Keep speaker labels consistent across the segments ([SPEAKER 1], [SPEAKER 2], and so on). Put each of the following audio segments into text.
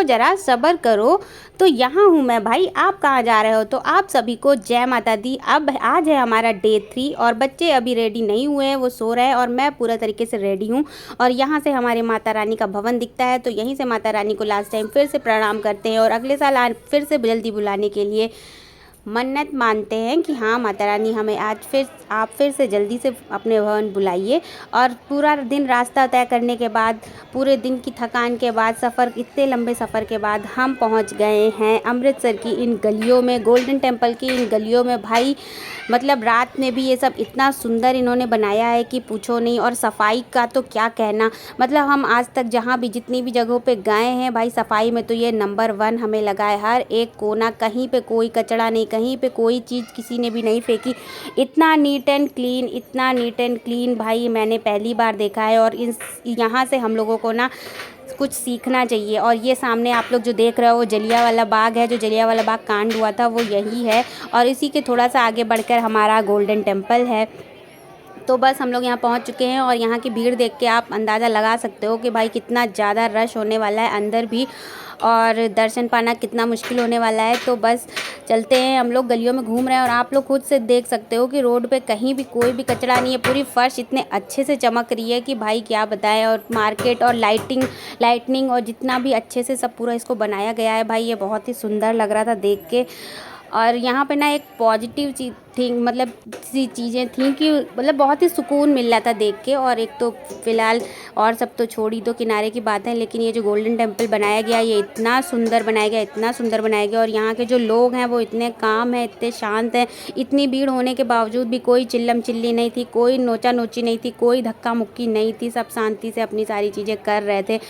[SPEAKER 1] रुको ज़रा, सब्र करो। तो यहाँ हूँ मैं भाई, आप कहाँ जा रहे हो? तो आप सभी को जय माता दी। अब आज है हमारा डे 3 और बच्चे अभी रेडी नहीं हुए हैं, वो सो रहे हैं और मैं पूरा तरीके से रेडी हूँ। और यहाँ से हमारे माता रानी का भवन दिखता है, तो यहीं से माता रानी को लास्ट टाइम फिर से प्रणाम करते हैं और अगले साल फिर से जल्दी बुलाने के लिए मन्नत मानते हैं कि हाँ माता रानी हमें आज आप फिर से जल्दी से अपने भवन बुलाइए। और पूरा दिन रास्ता तय करने के बाद, पूरे दिन की थकान के बाद, इतने लंबे सफ़र के बाद हम पहुंच गए हैं अमृतसर की इन गलियों में, गोल्डन टेम्पल की इन गलियों में। भाई मतलब रात में भी ये सब इतना सुंदर इन्होंने बनाया है कि पूछो नहीं। और सफाई का तो क्या कहना, मतलब हम आज तक जहाँ भी जितनी भी जगहों पे गए हैं भाई, सफाई में तो ये नंबर 1 हमें लगा है। हर एक कोना, कहीं पे कोई कचरा नहीं, कहीं पे कोई चीज़ किसी ने भी नहीं फेंकी। इतना नीट एंड क्लीन, इतना नीट एंड क्लीन भाई मैंने पहली बार देखा है। और यहाँ से हम लोगों को ना कुछ सीखना चाहिए। और ये सामने आप लोग जो देख रहे हो वो जलियांवाला बाग है, जो जलियांवाला बाग कांड हुआ था वो यही है। और इसी के थोड़ा सा आगे बढ़कर हमारा गोल्डन टेम्पल है। तो बस हम लोग यहाँ पहुँच चुके हैं और यहाँ की भीड़ देख के आप अंदाज़ा लगा सकते हो कि भाई कितना ज़्यादा रश होने वाला है अंदर भी, और दर्शन पाना कितना मुश्किल होने वाला है। तो बस चलते हैं, हम लोग गलियों में घूम रहे हैं और आप लोग खुद से देख सकते हो कि रोड पे कहीं भी कोई भी कचरा नहीं है। पूरी फर्श इतने अच्छे से चमक रही है कि भाई क्या बताएं। और मार्केट और लाइटनिंग और जितना भी अच्छे से सब पूरा इसको बनाया गया है भाई, ये बहुत ही सुंदर लग रहा था देख के। और यहाँ पे ना एक पॉजिटिव चीज़ थी, मतलब चीज़ें थी कि मतलब बहुत ही सुकून मिल रहा था देख के। और एक तो फ़िलहाल और सब तो छोड़ ही दो किनारे की बात है, लेकिन ये जो गोल्डन टेम्पल बनाया गया ये इतना सुंदर बनाया गया, इतना सुंदर बनाया गया। और यहाँ के जो लोग हैं वो इतने काम हैं, इतने शांत हैं। इतनी भीड़ होने के बावजूद भी कोई चिल्लम चिल्ली नहीं थी, कोई नोचा नोची नहीं थी, कोई धक्का मुक्की नहीं थी, सब शांति से अपनी सारी चीज़ें कर रहे थे।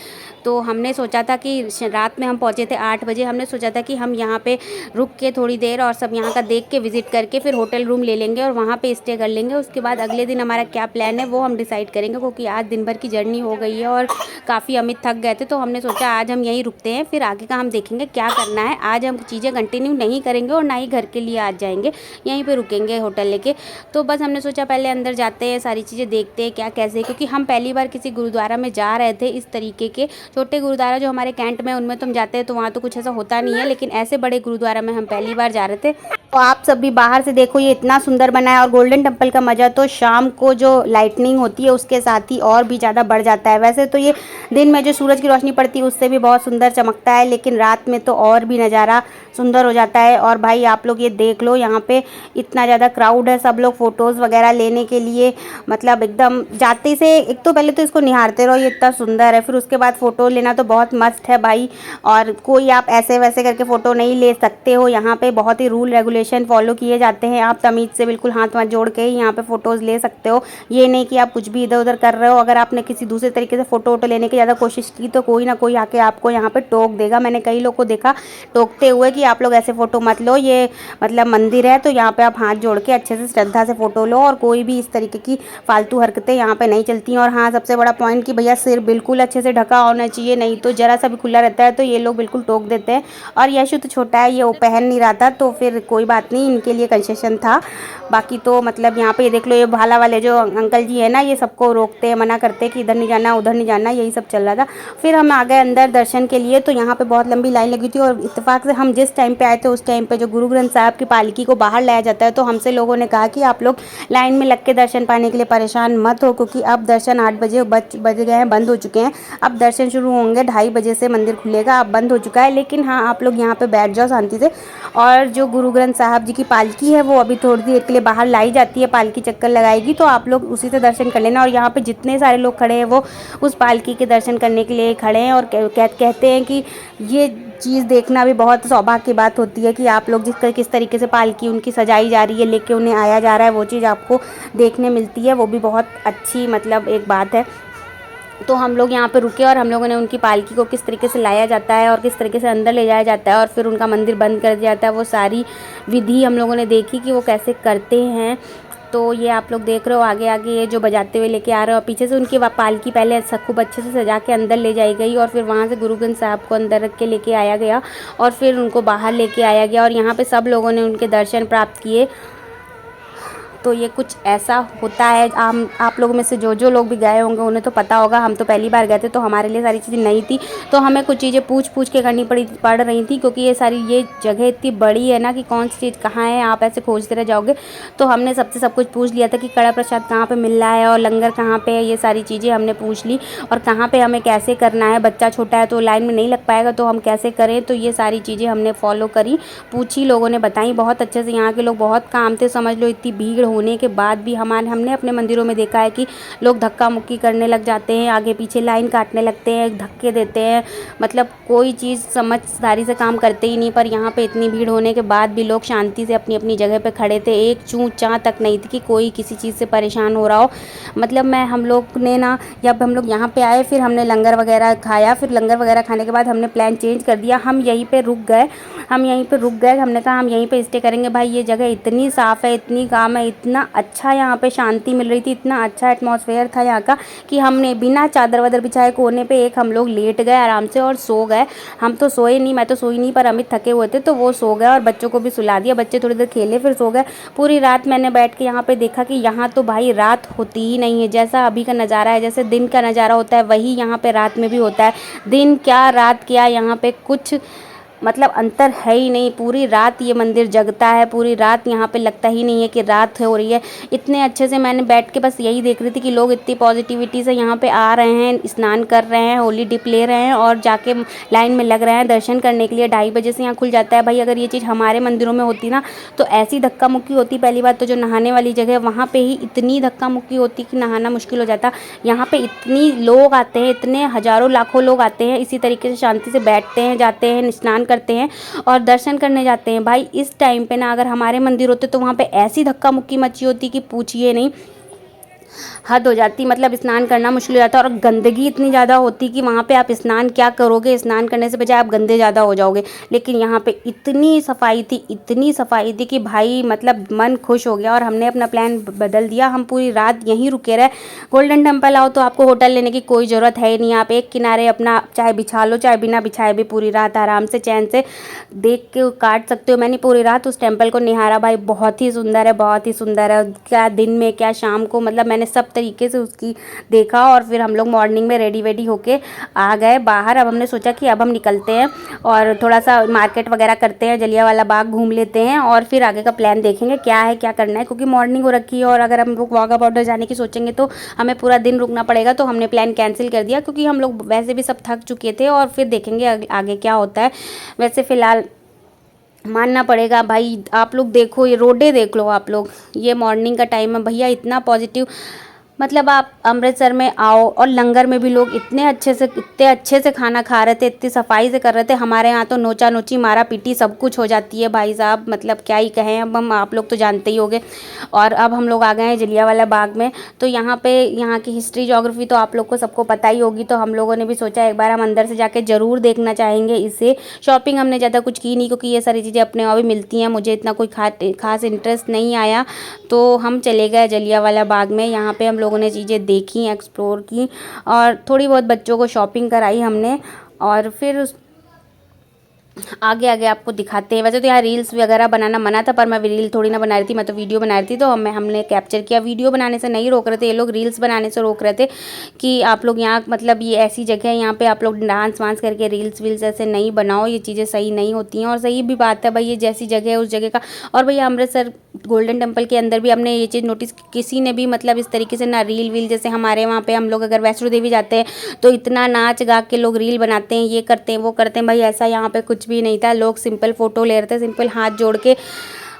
[SPEAKER 1] तो हमने सोचा था कि रात में हम पहुँचे थे 8 बजे, हमने सोचा था कि हम यहाँ पे रुक के थोड़ी देर और सब यहाँ का देख के विज़िट करके फिर होटल रूम ले लेंगे और वहाँ पे स्टे कर लेंगे। उसके बाद अगले दिन हमारा क्या प्लान है वो हम डिसाइड करेंगे, क्योंकि आज दिन भर की जर्नी हो गई है और काफ़ी अमित थक गए थे। तो हमने सोचा आज हम यहीं रुकते हैं, फिर आगे का हम देखेंगे क्या करना है। आज हम चीज़ें कंटिन्यू नहीं करेंगे और ना ही घर के लिए आज जाएंगे, यहीं पर रुकेंगे होटल लेके। तो बस हमने सोचा पहले अंदर जाते हैं, सारी चीज़ें देखते हैं क्या कैसे, क्योंकि हम पहली बार किसी गुरुद्वारा में जा रहे थे। इस तरीके के छोटे गुरुद्वारा जो हमारे कैंट में उनमें तो हम जाते हैं तो वहाँ तो कुछ ऐसा होता नहीं है, लेकिन ऐसे बड़े गुरुद्वारा में हम पहली बार जा रहे थे। तो आप सब भी बाहर से देखो, ये इतना सुंदर बना है। और गोल्डन टेम्पल का मज़ा तो शाम को जो लाइटनिंग होती है उसके साथ ही और भी ज़्यादा बढ़ जाता है। वैसे तो ये दिन में जो सूरज की रोशनी पड़ती है उससे भी बहुत सुंदर चमकता है, लेकिन रात में तो और भी नज़ारा सुंदर हो जाता है। और भाई आप लोग ये देख लो, यहाँ पे इतना ज़्यादा क्राउड है, सब लोग फ़ोटोज़ वगैरह लेने के लिए, मतलब एकदम जाते से एक तो पहले तो इसको निहारते रहो, ये इतना सुंदर है, फिर उसके बाद फ़ोटो लेना तो बहुत मस्त है भाई। और कोई आप ऐसे वैसे करके फ़ोटो नहीं ले सकते हो, यहाँ पे बहुत ही रूल रेगुलेशन फॉलो किए जाते हैं। आप तमीज़ से बिल्कुल हाथ वाथ जोड़ के ही यहाँ पे फ़ोटोज़ ले सकते हो, ये नहीं कि आप कुछ भी इधर उधर कर रहे हो। अगर आपने किसी दूसरे तरीके से फ़ोटो वोटो लेने की ज़्यादा कोशिश की तो कोई ना कोई आके आपको यहाँ पे टोक देगा। मैंने कई लोग को देखा टोकते हुए कि आप लोग ऐसे फ़ोटो मत लो, ये मतलब मंदिर है तो यहाँ पे आप हाथ जोड़ के अच्छे से श्रद्धा से फ़ोटो लो, और कोई भी इस तरीके की फालतू हरकतें यहाँ पे नहीं चलती हैं। और हाँ, सबसे बड़ा पॉइंट कि भैया सिर बिल्कुल अच्छे से ढका होना चाहिए, नहीं तो ज़रा सा भी खुला रहता है तो ये लोग बिल्कुल टोक देते हैं। और यशु तो छोटा है, ये वो पहन नहीं रहा था तो फिर कोई बात नहीं, इनके लिए कंसेशन था। बाकी तो मतलब यहाँ पे ये देख लो, ये भाला वाले जो अंकल जी है ना, ये सबको रोकते हैं, मना करते हैं कि इधर नहीं जाना उधर नहीं जाना, यही सब चल रहा था। फिर हम आ गए अंदर दर्शन के लिए, तो यहाँ पे बहुत लंबी लाइन लगी थी। और इत्तेफाक से हम जिस टाइम पे आए थे उस टाइम पे जो गुरु ग्रंथ साहब की पालकी को बाहर लाया जाता है, तो हमसे लोगों ने कहा कि आप लोग लाइन में लग के दर्शन पाने के लिए परेशान मत हो, क्योंकि अब दर्शन 8 बजे बज गए हैं, बंद हो चुके हैं। अब दर्शन शुरू होंगे 2:30 बजे से मंदिर खुलेगा, अब बंद हो चुका है। लेकिन हाँ, आप लोग यहाँ पे बैठ जाओ शांति से। और जो गुरु ग्रंथ साहब जी की पालकी है वो अभी थोड़ी देर के लिए बाहर लाई जाती है, पालकी चक्कर लगाएगी, तो आप लोग उसी से दर्शन कर लेना। और यहाँ पे जितने सारे लोग खड़े हैं वो उस पालकी के दर्शन करने के लिए खड़े हैं। और कहते हैं कि ये चीज़ देखना भी बहुत सौभाग्य की बात होती है कि आप लोग किस तरीके से पालकी उनकी सजाई जा रही है, लेके उन्हें आया जा रहा है, वो चीज़ आपको देखने मिलती है, वो भी बहुत अच्छी मतलब एक बात है। तो हम लोग यहाँ पे रुके और हम लोगों ने उनकी पालकी को किस तरीके से लाया जाता है और किस तरीके से अंदर ले जाया जाता है और फिर उनका मंदिर बंद कर दिया जाता है, वो सारी विधि हम लोगों ने देखी कि वो कैसे करते हैं। तो ये आप लोग देख रहे हो आगे आगे ये जो बजाते हुए लेके आ रहे हो, और पीछे से उनकी पालकी पहले खूब अच्छे से सजा के अंदर ले जाई गई और फिर वहाँ से गुरु ग्रंथ साहब को अंदर रख के लेके आया गया और फिर उनको बाहर लेके आया गया। और यहाँ पे सब लोगों ने उनके दर्शन प्राप्त किए। तो ये कुछ ऐसा होता है। आप लोगों में से जो लोग भी गए होंगे उन्हें तो पता होगा। हम तो पहली बार गए थे तो हमारे लिए सारी चीज़ें नई थी, तो हमें कुछ चीज़ें पूछ के करनी पड़ रही थी, क्योंकि ये जगह इतनी बड़ी है ना कि कौन सी चीज़ कहाँ है, आप ऐसे खोजते रह जाओगे। तो हमने सबसे सब कुछ पूछ लिया था कि कड़ा प्रसाद कहाँ पे मिल रहा है और लंगर कहाँ पे है, ये सारी चीज़ें हमने पूछ ली। और कहाँ पे हमें कैसे करना है, बच्चा छोटा है तो लाइन में नहीं लग पाएगा, तो हम कैसे करें, तो ये सारी चीज़ें हमने फॉलो करी, पूछी, लोगों ने बताई बहुत अच्छे से। यहाँ के लोग बहुत काम थे, समझ लो। इतनी भीड़ होने के बाद भी हमने अपने मंदिरों में देखा है कि लोग धक्का मुक्की करने लग जाते हैं, आगे पीछे लाइन काटने लगते हैं, धक्के देते हैं, मतलब कोई चीज़ समझदारी से काम करते ही नहीं। पर यहाँ पे इतनी भीड़ होने के बाद भी लोग शांति से अपनी अपनी जगह पे खड़े थे। एक चूँ चाँ तक नहीं थी कि कोई किसी चीज़ से परेशान हो रहा हो। मतलब हम लोग ने ना, जब हम लोग यहाँ पे आए फिर हमने लंगर वगैरह खाया। फिर लंगर वगैरह खाने के बाद हमने प्लान चेंज कर दिया, हम यहीं पे रुक गए। हमने कहा हम यहीं पे स्टे करेंगे। भाई ये जगह इतनी साफ़ है, इतनी काम है, इतना अच्छा यहाँ पे शांति मिल रही थी, इतना अच्छा एटमॉस्फेयर था यहाँ का कि हमने बिना चादर वादर बिछाए कोने पे हम लोग लेट गए आराम से और सो गए। हम तो सोए नहीं, मैं तो सोई नहीं, पर अमित थके हुए थे तो वो सो गए और बच्चों को भी सुला दिया। बच्चे थोड़ी देर खेले फिर सो गए। पूरी रात मैंने बैठ के यहाँ पे देखा कि यहाँ तो भाई रात होती ही नहीं है। जैसा अभी का नज़ारा है, जैसे दिन का नज़ारा होता है, वही यहाँ पे रात में भी होता है। दिन क्या रात क्या, यहाँ पे कुछ मतलब अंतर है ही नहीं। पूरी रात ये मंदिर जगता है, पूरी रात यहाँ पे लगता ही नहीं है कि रात हो रही है। इतने अच्छे से मैंने बैठ के बस यही देख रही थी कि लोग इतनी पॉजिटिविटी से यहाँ पे आ रहे हैं, स्नान कर रहे हैं, होली डिप ले रहे हैं और जाके लाइन में लग रहे हैं दर्शन करने के लिए। 2:30 बजे से यहाँ खुल जाता है। भाई अगर ये चीज़ हमारे मंदिरों में होती ना तो ऐसी धक्का मुक्की होती। पहली बात तो जो नहाने वाली जगह है वहाँ पर ही इतनी धक्का मुक्की होती कि नहाना मुश्किल हो जाता। यहाँ पर इतनी लोग आते हैं, इतने हज़ारों लाखों लोग आते हैं, इसी तरीके से शांति से बैठते हैं, जाते हैं, स्नान करते हैं और दर्शन करने जाते हैं। भाई इस टाइम पे ना अगर हमारे मंदिर होते तो वहाँ पे ऐसी धक्का मुक्की मची होती कि पूछिए नहीं, हद हो जाती। मतलब स्नान करना मुश्किल हो जाता और गंदगी इतनी ज़्यादा होती कि वहाँ पे आप स्नान क्या करोगे, स्नान करने से बजाय आप गंदे ज़्यादा हो जाओगे। लेकिन यहाँ पे इतनी सफाई थी कि भाई मतलब मन खुश हो गया और हमने अपना प्लान बदल दिया। हम पूरी रात यहीं रुके रहे। गोल्डन टेम्पल आओ तो आपको होटल लेने की कोई ज़रूरत है ही नहीं। आप एक किनारे अपना चाहे बिछा लो, चाहे बिना बिछाए भी पूरी रात आराम से चैन से देख के काट सकते हो। मैंने पूरी रात उस टेम्पल को निहारा। भाई बहुत ही सुंदर है, बहुत ही सुंदर है। क्या दिन में क्या शाम को, मतलब मैंने सब तरीके से उसकी देखा। और फिर हम लोग मॉर्निंग में रेडी होके आ गए बाहर। अब हमने सोचा कि अब हम निकलते हैं और थोड़ा सा मार्केट वगैरह करते हैं, जलियांवाला बाग घूम लेते हैं और फिर आगे का प्लान देखेंगे क्या है क्या करना है, क्योंकि मॉर्निंग हो रखी है और अगर हम लोग वाघा बॉर्डर जाने की सोचेंगे तो हमें पूरा दिन रुकना पड़ेगा। तो हमने प्लान कैंसिल कर दिया क्योंकि हम लोग वैसे भी सब थक चुके थे और फिर देखेंगे आगे क्या होता है। वैसे फ़िलहाल मानना पड़ेगा भाई, आप लोग देखो ये रोडें देख लो आप लोग, ये मॉर्निंग का टाइम है भैया, इतना पॉजिटिव। मतलब आप अमृतसर में आओ और लंगर में भी लोग इतने अच्छे से खाना खा रहे थे, इतनी सफाई से कर रहे थे। हमारे यहाँ तो नोचा नोची मारा पीटी सब कुछ हो जाती है भाई साहब, मतलब क्या ही कहें। अब हम आप लोग तो जानते ही होंगे। और अब हम लोग आ गए हैं जलियांवाला बाग में। तो यहाँ की हिस्ट्री ज्योग्राफी तो आप लोग को सबको पता ही होगी। तो हम लोगों ने भी सोचा एक बार हम अंदर से जाके ज़रूर देखना चाहेंगे इसे। शॉपिंग हमने ज़्यादा कुछ की नहीं क्योंकि ये सारी चीज़ें अपने वहाँ भी मिलती हैं, मुझे इतना कोई खास इंटरेस्ट नहीं आया। तो हम चले गए जलियांवाला बाग में। यहाँ पे हम लोगों ने चीज़ें देखी, एक्सप्लोर की और थोड़ी बहुत बच्चों को शॉपिंग कराई हमने। और फिर आगे आपको दिखाते हैं। वैसे तो यहाँ रील्स वगैरह बनाना मना था, पर मैं रील थोड़ी ना बना रही थी, मैं तो वीडियो बना रही थी। तो हमने कैप्चर किया। वीडियो बनाने से नहीं रोक रहे थे ये लोग, रील्स बनाने से रोक रहे थे कि आप लोग यहाँ मतलब ये ऐसी जगह है, यहाँ पे आप लोग डांस वांस करके रील्स वील्स ऐसे नहीं बनाओ, ये चीज़ें सही नहीं होती हैं। और सही भी बात है भाई, ये जैसी जगह है उस जगह का। और भैया अमृतसर गोल्डन टेम्पल के अंदर भी हमने ये चीज़ नोटिस, किसी ने भी मतलब इस तरीके से ना रील वील, जैसे हमारे वहाँ पे हम लोग अगर वैष्णो देवी जाते हैं तो इतना नाच गा के लोग रील बनाते हैं, ये करते हैं वो करते हैं। भाई ऐसा यहाँ पे कुछ भी नहीं था। लोग सिंपल फ़ोटो ले रहे थे, सिंपल हाथ जोड़ के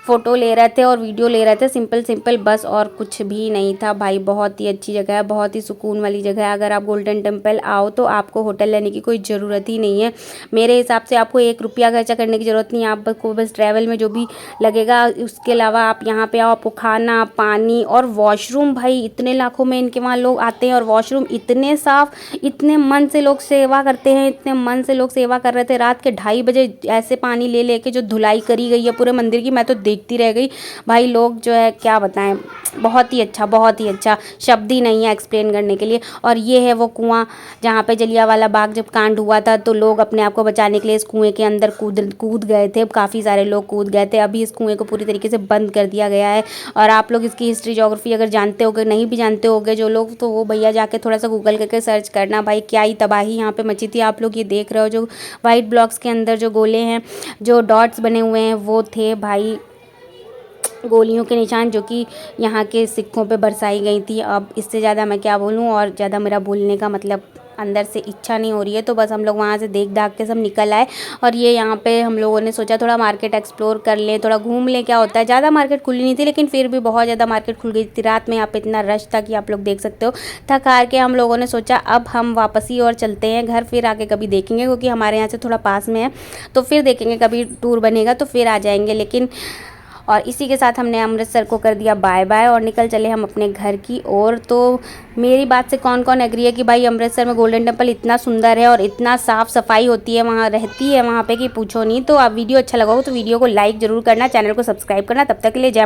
[SPEAKER 1] फ़ोटो ले रहे थे और वीडियो ले रहे थे, सिंपल बस, और कुछ भी नहीं था। भाई बहुत ही अच्छी जगह है, बहुत ही सुकून वाली जगह है। अगर आप गोल्डन टेम्पल आओ तो आपको होटल लेने की कोई ज़रूरत ही नहीं है। मेरे हिसाब से आपको 1 रुपया खर्चा करने की ज़रूरत नहीं है। आपको बस ट्रैवल में जो भी लगेगा, उसके अलावा आप यहाँ पे आओ, आपको खाना पानी और वॉशरूम, भाई इतने लाखों में इनके वहाँ लोग आते हैं और वॉशरूम इतने साफ़, इतने मन से लोग सेवा करते हैं, इतने मन से लोग सेवा कर रहे थे। रात के 2:30 बजे ऐसे पानी ले लेके जो धुलाई करी गई है पूरे मंदिर की, मैं तो देखती रह गई भाई। लोग जो है क्या बताएं, बहुत ही अच्छा, शब्द ही नहीं है एक्सप्लेन करने के लिए। और ये है वो कुआं जहाँ पे जलियांवाला बाग जब कांड हुआ था तो लोग अपने आप को बचाने के लिए इस कुएं के अंदर कूद गए थे, काफ़ी सारे लोग कूद गए थे। अभी इस कुएं को पूरी तरीके से बंद कर दिया गया है। और आप लोग इसकी हिस्ट्री ज्योग्राफी अगर जानते होगे, नहीं भी जानते होगे जो लोग, तो वो भैया जाके थोड़ा सा गूगल करके सर्च करना भाई। क्या ही तबाही यहाँ पे मची थी। आप लोग ये देख रहे हो जो वाइट ब्लॉक्स के अंदर जो गोले हैं, जो डॉट्स बने हुए हैं, वो थे भाई गोलियों के निशान, जो कि यहाँ के सिक्कों पे बरसाई गई थी। अब इससे ज़्यादा मैं क्या बोलूँ, और ज़्यादा मेरा बोलने का मतलब अंदर से इच्छा नहीं हो रही है। तो बस हम लोग वहाँ से देख दाख के सब निकल आए। और ये यहाँ पे हम लोगों ने सोचा थोड़ा मार्केट एक्सप्लोर कर लें, थोड़ा घूम लें, क्या होता है। ज़्यादा मार्केट खुली नहीं थी, लेकिन फिर भी बहुत ज़्यादा मार्केट खुल गई थी रात में। यहाँ पे इतना रश था कि आप लोग देख सकते हो। थक हार के हम लोगों ने सोचा अब हम वापस ही और चलते हैं घर, फिर आके कभी देखेंगे, क्योंकि हमारे यहाँ से थोड़ा पास में है। तो फिर देखेंगे, कभी टूर बनेगा तो फिर आ जाएंगे। लेकिन और इसी के साथ हमने अमृतसर को कर दिया बाय बाय और निकल चले हम अपने घर की ओर। तो मेरी बात से कौन कौन एग्री है कि भाई अमृतसर में गोल्डन टेम्पल इतना सुंदर है और इतना साफ़ सफाई होती है वहाँ, रहती है वहाँ पे कि पूछो नहीं। तो अब वीडियो अच्छा लगा हो तो वीडियो को लाइक ज़रूर करना, चैनल को सब्सक्राइब करना। तब तक के लिए जय